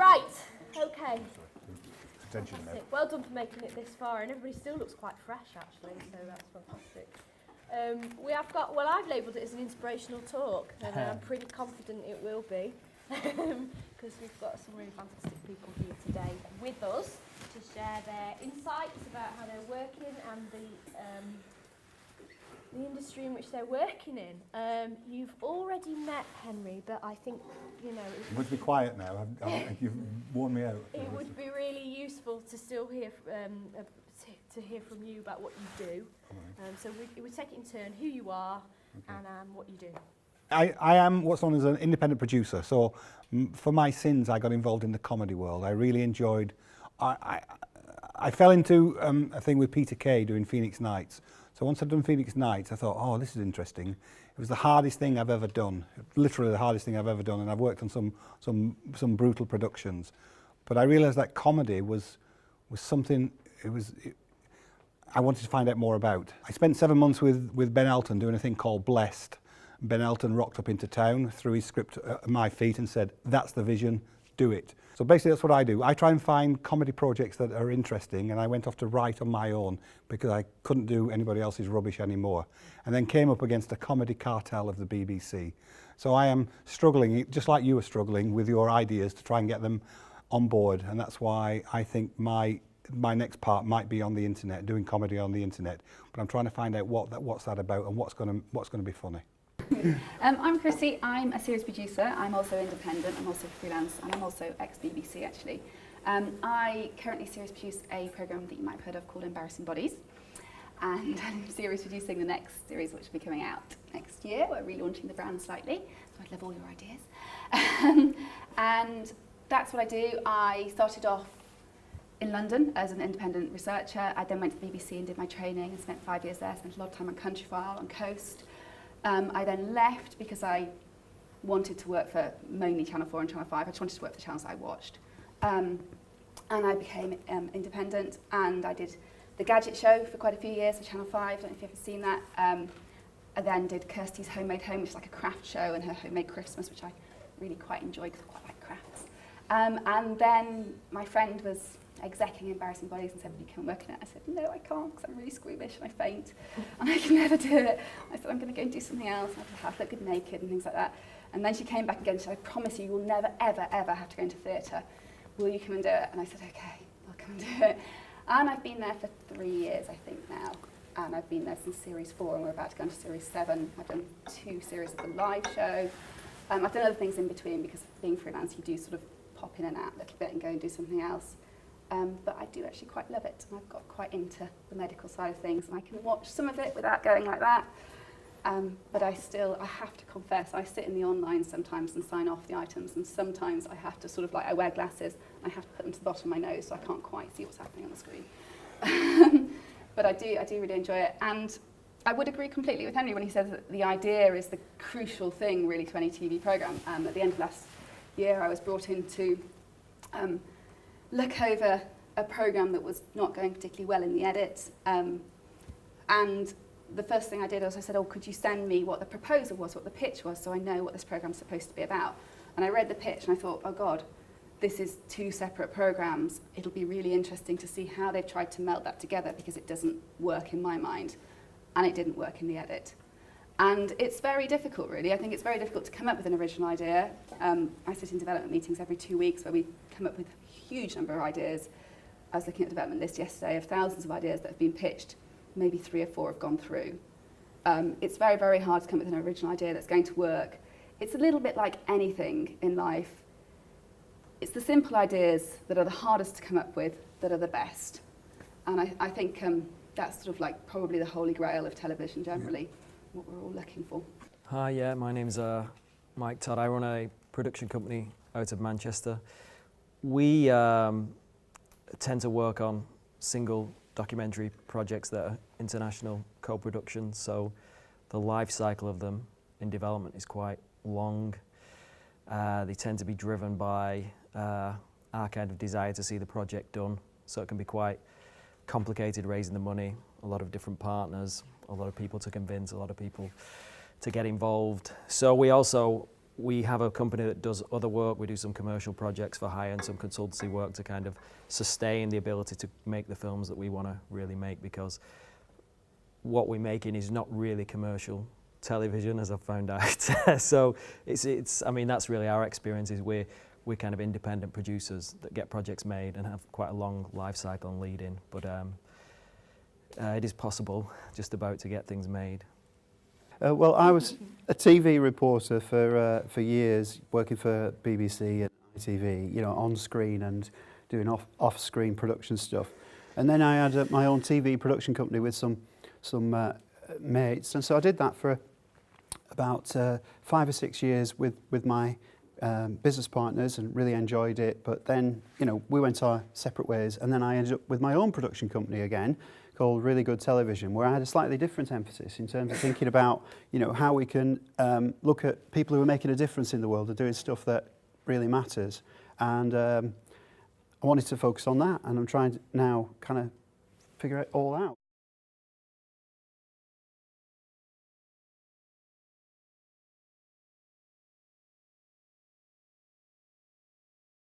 Right, okay. Attention, Fantastic. Well done for making it this far, and everybody still looks quite fresh actually, so that's fantastic. We have got, well, I've labelled it as an inspirational talk, and I'm pretty confident it will be, because we've got some really fantastic people here today with us to share their insights about how they're working and the industry in which they're working in. You've already met Henry, but I think, you know... You must be quiet now. You've worn me out. It would be really useful to still hear to hear from you about what you do. Right. So we take it in turn, who you are, okay, and what you do. I am what's known as an independent producer. So for my sins, I got involved in the comedy world. I really enjoyed... I fell into a thing with Peter Kay doing Phoenix Nights. So once I'd done Phoenix Nights, I thought, oh, this is interesting. It was the hardest thing I've ever done, literally the hardest thing I've ever done, and I've worked on some brutal productions. But I realised that comedy was something I wanted to find out more about. I spent 7 months with Ben Elton doing a thing called Blessed. Ben Elton rocked up into town, threw his script at my feet and said, that's the vision, do it. So basically that's what I do. I try and find comedy projects that are interesting, and I went off to write on my own because I couldn't do anybody else's rubbish anymore. And then came up against a comedy cartel of the BBC. So I am struggling, just like you are struggling, with your ideas to try and get them on board, and that's why I think my next part might be on the internet, doing comedy on the internet. But I'm trying to find out what's that about and what's going to be funny. I'm Chrissy, I'm a series producer, I'm also independent, I'm also freelance, and I'm also ex-BBC actually. I currently series produce a programme that you might have heard of called Embarrassing Bodies, and I'm series producing the next series which will be coming out next year. We're relaunching the brand slightly, so I'd love all your ideas. And that's what I do. I started off in London as an independent researcher. I then went to the BBC and did my training and spent 5 years there, spent a lot of time on Countryfile, on Coast. I then left because I wanted to work for mainly Channel 4 and Channel 5. I just wanted to work for the channels I watched. And I became independent, and I did the Gadget Show for quite a few years for Channel 5. I don't know if you've ever seen that. I then did Kirsty's Homemade Home, which is like a craft show, and her Homemade Christmas, which I really quite enjoy because I quite like crafts. And then my friend was execing Embarrassing Bodies and said, will you come work in it? I said, no, I can't, because I'm really squeamish and I faint and I can never do it. I said, I'm going to go and do something else. I have to look good naked and things like that. And then she came back again and said, I promise you will never, ever, ever have to go into theatre. Will you come and do it? And I said, okay, I'll come and do it. And I've been there for 3 years, I think, now. And I've been there since Series 4, and we're about to go into Series 7. I've done 2 series of the live show. I've done other things in between, because being freelance, you do sort of pop in and out a little bit and go and do something else. But I do actually quite love it, and I've got quite into the medical side of things, and I can watch some of it without going like that. But I have to confess, I sit in the online sometimes and sign off the items, and sometimes I have to sort of I wear glasses, and I have to put them to the bottom of my nose so I can't quite see what's happening on the screen. But I do really enjoy it, and I would agree completely with Henry when he says that the idea is the crucial thing really to any TV programme. At the end of last year, I was brought in to look over a programme that was not going particularly well in the edit, and the first thing I did was I said, oh, could you send me what the proposal was, what the pitch was, so I know what this programme's supposed to be about. And I read the pitch and I thought, oh God, this is 2 separate programmes. It'll be really interesting to see how they've tried to melt that together, because it doesn't work in my mind, and it didn't work in the edit. And it's very difficult, really. I think it's very difficult to come up with an original idea. I sit in development meetings every 2 weeks where we come up with a huge number of ideas. I was looking at the development list yesterday of thousands of ideas that have been pitched. Maybe 3 or 4 have gone through. It's very, very hard to come up with an original idea that's going to work. It's a little bit like anything in life. It's the simple ideas that are the hardest to come up with that are the best. And I think that's sort of probably the holy grail of television generally, what we're all looking for. Hi, yeah, my name's Mike Todd. I run a production company out of Manchester. We tend to work on single documentary projects that are international co-productions, so the life cycle of them in development is quite long. They tend to be driven by our kind of desire to see the project done, so it can be quite complicated raising the money, a lot of different partners, a lot of people to convince, a lot of people to get involved. So we also we have a company that does other work. We do some commercial projects for hire and some consultancy work to kind of sustain the ability to make the films that we want to really make, because what we're making is not really commercial television, as I've found out. So it's I mean, that's really our experience, is we're kind of independent producers that get projects made and have quite a long life cycle and lead in. But it is possible just about to get things made. Well, I was a TV reporter for years, working for BBC and ITV, you know, on screen and doing off-screen production stuff. And then I had my own TV production company with some mates, and so I did that for about 5 or 6 years with my business partners, and really enjoyed it. But then, you know, we went our separate ways, and then I ended up with my own production company again, called Really Good Television, where I had a slightly different emphasis in terms of thinking about, you know, how we can look at people who are making a difference in the world and doing stuff that really matters. And I wanted to focus on that, and I'm trying to now kind of figure it all out.